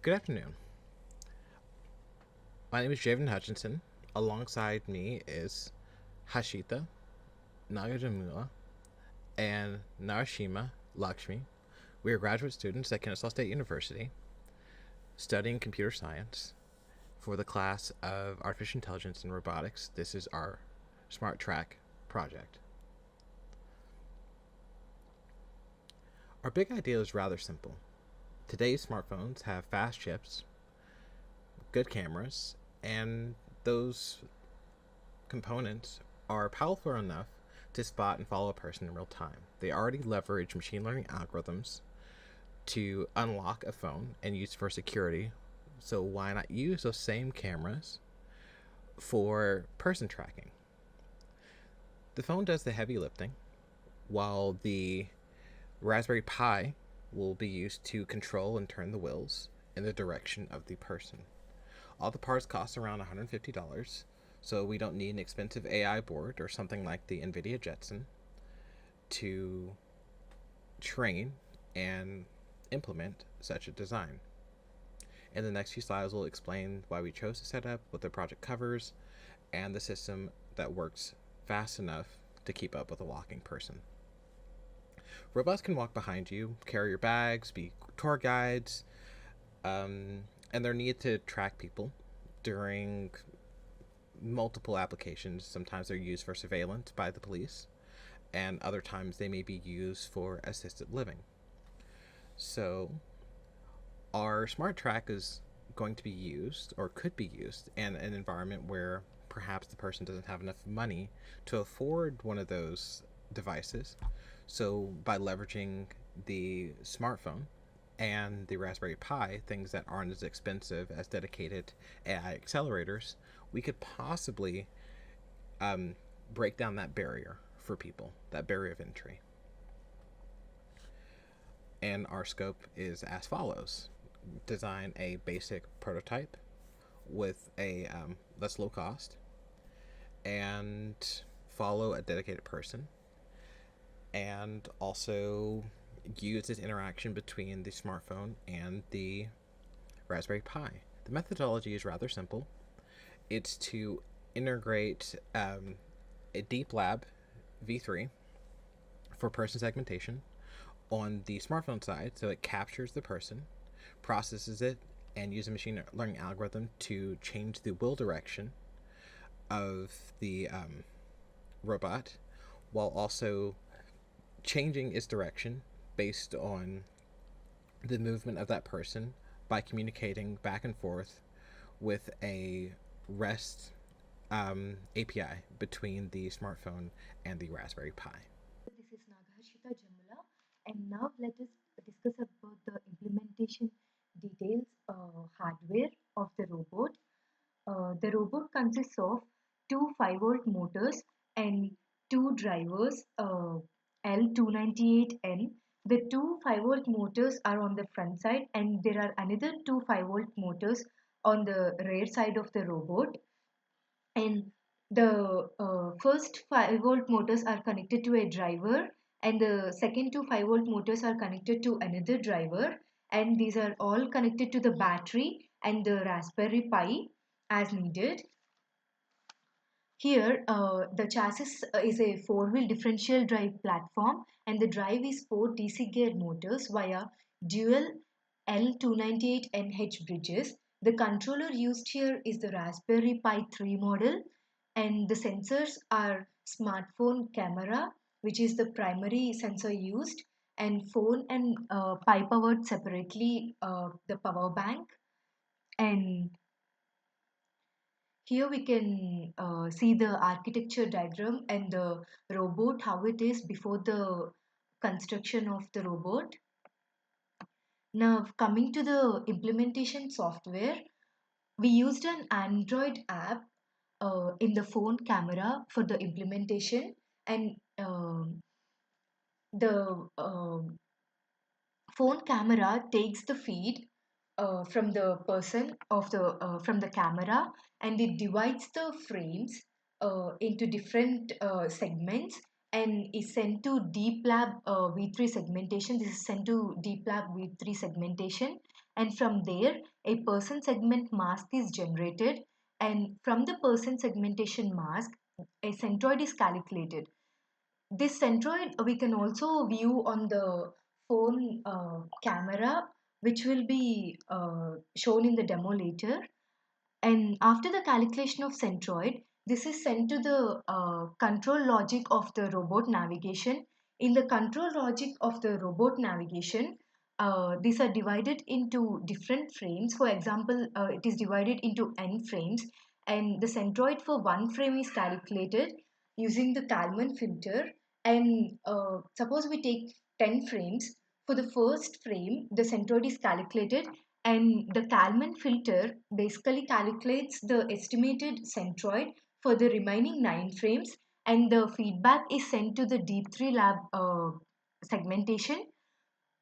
Good afternoon. My name is Javen Hutchinson. Alongside me is Hashita Nagadamula and Narashima Lakshmi. We are graduate students at Kennesaw State University studying computer science for the class of Artificial Intelligence and Robotics. This is our Smart Track project. Our big idea is rather simple. Today's smartphones have fast chips, good cameras, and those components are powerful enough to spot and follow a person in real time. They already leverage machine learning algorithms to unlock a phone and use for security. So why not use those same cameras for person tracking? The phone does the heavy lifting, while the Raspberry Pi will be used to control and turn the wheels in the direction of the person. All the parts cost around $150, so we don't need an expensive AI board or something like the NVIDIA Jetson to train and implement such a design. In the next few slides, we'll explain why we chose the setup, what the project covers, and the system that works fast enough to keep up with a walking person. Robots can walk behind you, carry your bags, be tour guides, and they're needed to track people during multiple applications. Sometimes they're used for surveillance by the police, and other times they may be used for assisted living. So, our smart track is going to be used, or could be used, in an environment where perhaps the person doesn't have enough money to afford one of those devices. So, by leveraging the smartphone and the Raspberry Pi, things that aren't as expensive as dedicated AI accelerators, we could possibly break down that barrier for people, that barrier of entry. And our scope is as follows: design a basic prototype with a that's low cost, and follow a dedicated person, and also use this interaction between the smartphone and the Raspberry Pi. The methodology is rather simple. It's to integrate a Deep Lab v3 for person segmentation on the smartphone side, so it captures the person, processes it, and uses a machine learning algorithm to change the wheel direction of the robot, while also changing its direction based on the movement of that person by communicating back and forth with a REST API between the smartphone and the Raspberry Pi. This is Nagarshita Jamula, and now let us discuss about the implementation details hardware of the robot. The robot consists of two 5-volt motors and two drivers L298N. The two 5-volt motors are on the front side, and there are another two 5-volt motors on the rear side of the robot. And the first 5-volt motors are connected to a driver, and the second two 5-volt motors are connected to another driver, and these are all connected to the battery and the Raspberry Pi as needed. Here, the chassis is a four-wheel differential drive platform, and the drive is four DC gear motors via dual L298NH bridges. The controller used here is the Raspberry Pi 3 model, and the sensors are smartphone camera, which is the primary sensor used, and phone and Pi powered separately the power bank. And here we can see the architecture diagram and the robot, how it is before the construction of the robot. Now coming to the implementation software, we used an Android app in the phone camera for the implementation, and the phone camera takes the feed from the person of the from the camera, and it divides the frames into different segments and is sent to Deep Lab v3 segmentation. This is sent to Deep Lab v3 segmentation, and from there a person segment mask is generated, and from the person segmentation mask a centroid is calculated. This centroid we can also view on the phone camera, which will be shown in the demo later. And after the calculation of centroid, this is sent to the control logic of the robot navigation. In the control logic of the robot navigation, these are divided into different frames. For example, it is divided into n frames, and the centroid for one frame is calculated using the Kalman filter. And suppose we take 10 frames. For the first frame, the centroid is calculated, and the Kalman filter basically calculates the estimated centroid for the remaining 9 frames, and the feedback is sent to the Deep 3 lab segmentation,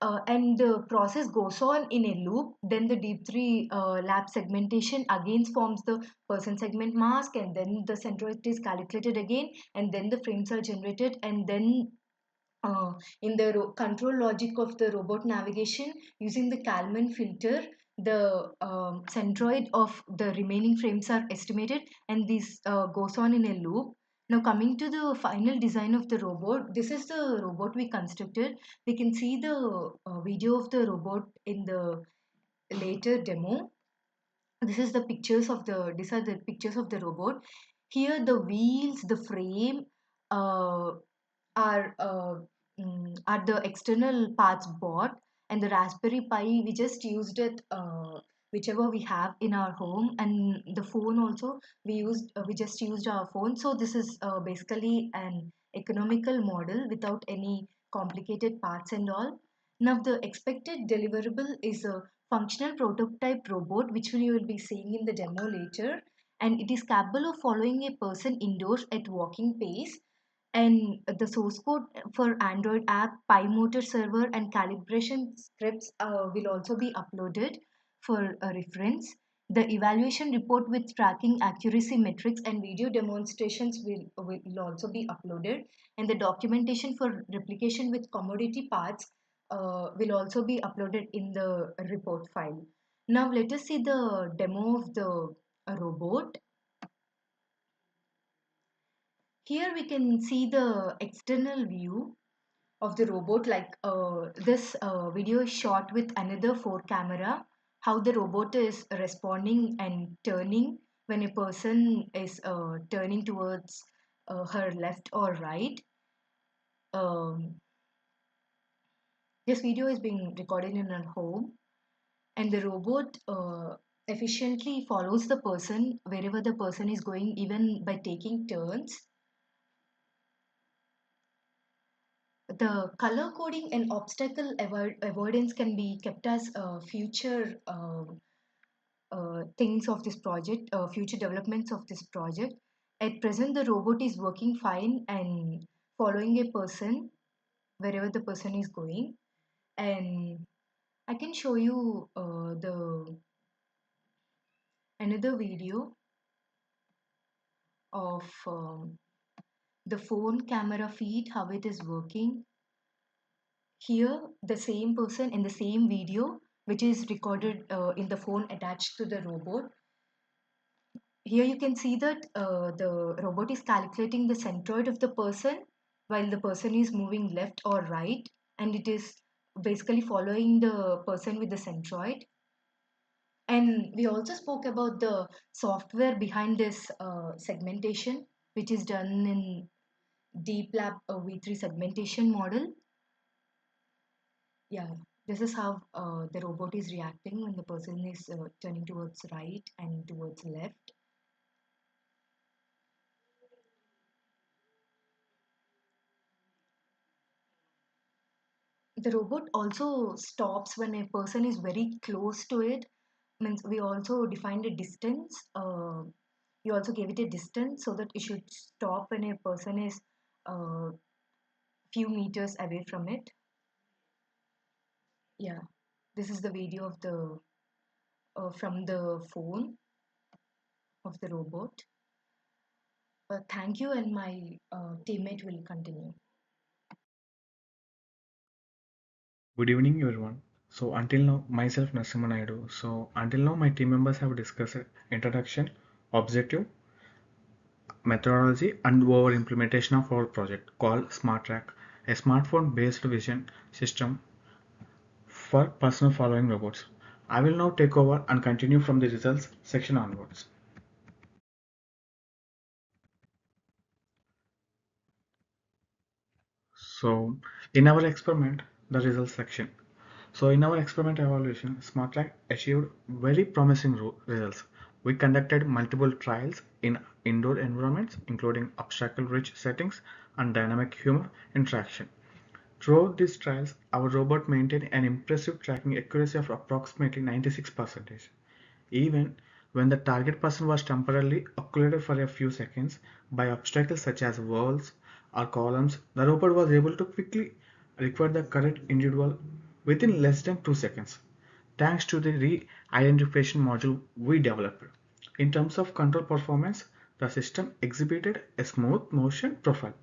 and the process goes on in a loop. Then the Deep 3 lab segmentation again forms the person segment mask, and then the centroid is calculated again, and then the frames are generated, and then uh, in the control logic of the robot navigation using the Kalman filter, the centroid of the remaining frames are estimated, and this goes on in a loop. Now coming to the final design of the robot, this is the robot we constructed. We can see the video of the robot in the later demo. These are the pictures of the robot. Here the wheels, the frame, uh, are the external parts bought, and the Raspberry Pi we just used it, whichever we have in our home, and the phone also we just used our phone. So this is basically an economical model without any complicated parts and all. Now the expected deliverable is a functional prototype robot, which we will be seeing in the demo later, and it is capable of following a person indoors at walking pace. And the source code for Android app, Pi Motor server, and calibration scripts will also be uploaded for a reference. The evaluation report with tracking accuracy metrics and video demonstrations will also be uploaded, and the documentation for replication with commodity parts will also be uploaded in the report file. Now let us see the demo of the robot. Here we can see the external view of the robot, like this video is shot with another 4 camera, how the robot is responding and turning when a person is turning towards her left or right. um, this video is being recorded in a home, and the robot efficiently follows the person wherever the person is going, even by taking turns. The color coding and obstacle avoidance can be kept as future things of this project, future developments of this project. At present, the robot is working fine and following a person wherever the person is going. And I can show you the another video of the phone camera feed, how it is working. Here, the same person in the same video, which is recorded in the phone attached to the robot. Here you can see that the robot is calculating the centroid of the person while the person is moving left or right, and it is basically following the person with the centroid. And we also spoke about the software behind this segmentation, which is done in Deep Lab V3 segmentation model. Yeah, this is how the robot is reacting when the person is turning towards right and towards left. The robot also stops when a person is very close to it. Means we also defined a distance. We also gave it a distance so that it should stop when a person is uh, few meters away from it. Yeah, this is the video of the from the phone of the robot. Thank you, and my teammate will continue. Good evening, everyone. So until now, myself Narasimha Naidu. So until now, my team members have discussed introduction, objective, methodology, and over implementation of our project called SmartTrack, a smartphone-based vision system for personal following robots. I will now take over and continue from the results section onwards. So in our experiment, the results section. So in our experiment evaluation, SmartTrack achieved very promising results. We conducted multiple trials in indoor environments, including obstacle-rich settings and dynamic human interaction. Throughout these trials, our robot maintained an impressive tracking accuracy of approximately 96%. Even when the target person was temporarily occluded for a few seconds by obstacles such as walls or columns, the robot was able to quickly recover the correct individual within less than 2 seconds, thanks to the re-identification module we developed. In terms of control performance, the system exhibited a smooth motion profile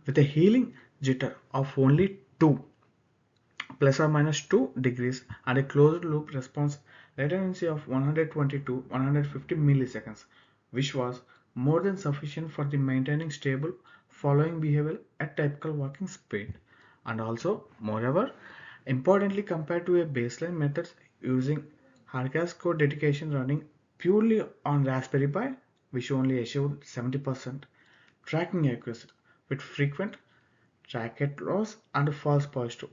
with a healing jitter of only 2 plus or minus 2 degrees and a closed loop response latency of 120 to 150 milliseconds, which was more than sufficient for the maintaining stable following behavior at typical walking speed. And also, moreover, importantly compared to a baseline methods using hardcast code dedication running purely on Raspberry Pi, which only achieved 70% tracking accuracy with frequent tracket loss and false positive.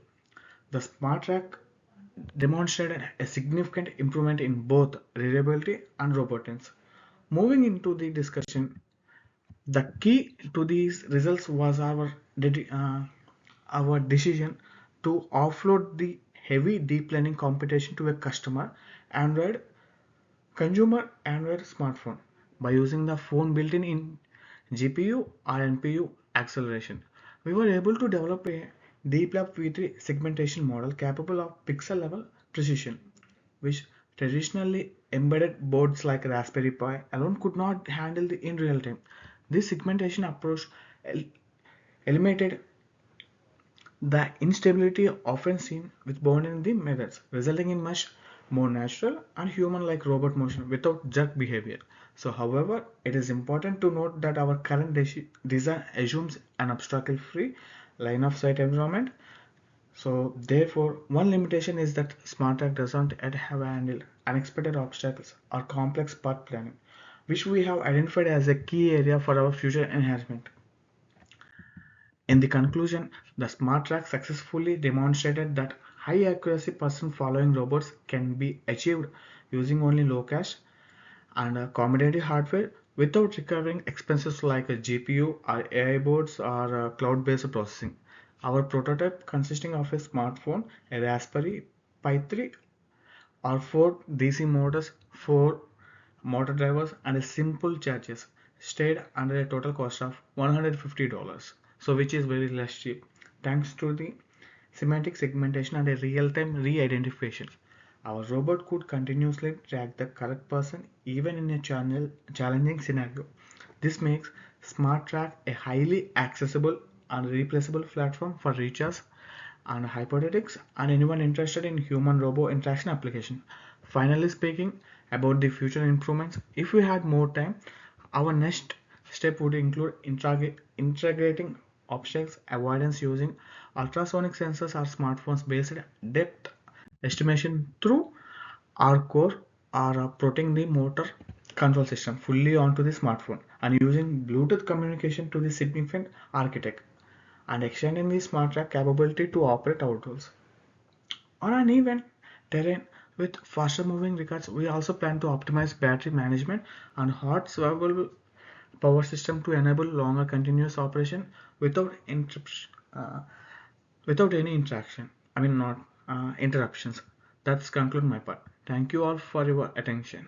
The smart track demonstrated a significant improvement in both reliability and robustness. Moving into the discussion, the key to these results was our decision to offload the heavy deep learning computation to a customer Android consumer Android smartphone by using the phone built-in in GPU or NPU acceleration. We were able to develop a deep lab V3 segmentation model capable of pixel level precision, which traditionally embedded boards like Raspberry Pi alone could not handle in real time. This segmentation approach eliminated the instability often seen with bonding methods, resulting in much more natural and human-like robot motion without jerk behavior. So, however, it is important to note that our current design assumes an obstacle-free line-of-sight environment. So, therefore, one limitation is that SmartTag doesn't yet have handled unexpected obstacles or complex path planning, which we have identified as a key area for our future enhancement. In the conclusion, the smart track successfully demonstrated that high accuracy person following robots can be achieved using only low cache and accommodative hardware without recovering expenses like a GPU or AI boards or cloud-based processing. Our prototype consisting of a smartphone, a Raspberry Pi 3 or 4 DC motors, 4 motor drivers and a simple charges stayed under a total cost of $150, so which is very less cheap thanks to the semantic segmentation and a real-time re-identification. Our robot could continuously track the correct person even in a challenging scenario. This makes SmartTrack a highly accessible and replaceable platform for research and hypothetics and anyone interested in human-robot interaction application. Finally speaking about the future improvements, if we had more time, our next step would include integrating obstacles avoidance using ultrasonic sensors or smartphones based depth estimation through our core or putting the motor control system fully onto the smartphone and using Bluetooth communication to the significant architect and extending the smart track capability to operate outdoors. On an even terrain with faster moving records, we also plan to optimize battery management and hot swappable power system to enable longer continuous operation without uh, without any interaction. I mean not interruptions. That's conclude my part. Thank you all for your attention.